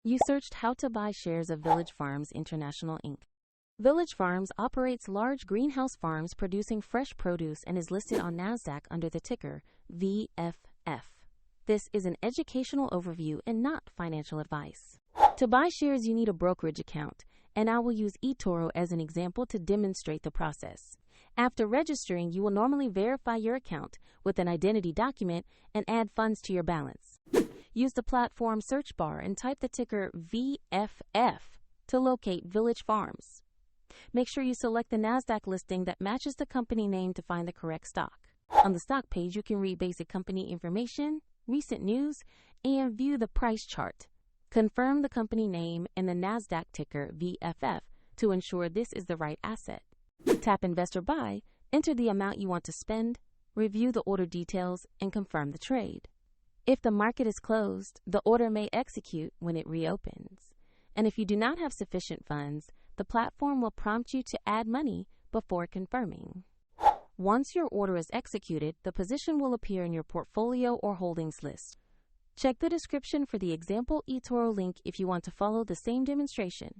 You searched how to buy shares of Village Farms International Inc. Village Farms operates large greenhouse farms producing fresh produce and is listed on NASDAQ under the ticker VFF. This is an educational overview and not financial advice. To buy shares, you need a brokerage account, and I will use eToro as an example to demonstrate the process. After registering, you will normally verify your account with an identity document and add funds to your balance. Use the platform search bar and type the ticker VFF to locate Village Farms. Make sure you select the NASDAQ listing that matches the company name to find the correct stock. On the stock page, you can read basic company information, recent news, and view the price chart. Confirm the company name and the NASDAQ ticker VFF to ensure this is the right asset. Tap Invest or Buy, enter the amount you want to spend, review the order details, and confirm the trade. If the market is closed, the order may execute when it reopens. And if you do not have sufficient funds, the platform will prompt you to add money before confirming. Once your order is executed, the position will appear in your portfolio or holdings list. Check the description for the example eToro link if you want to follow the same demonstration.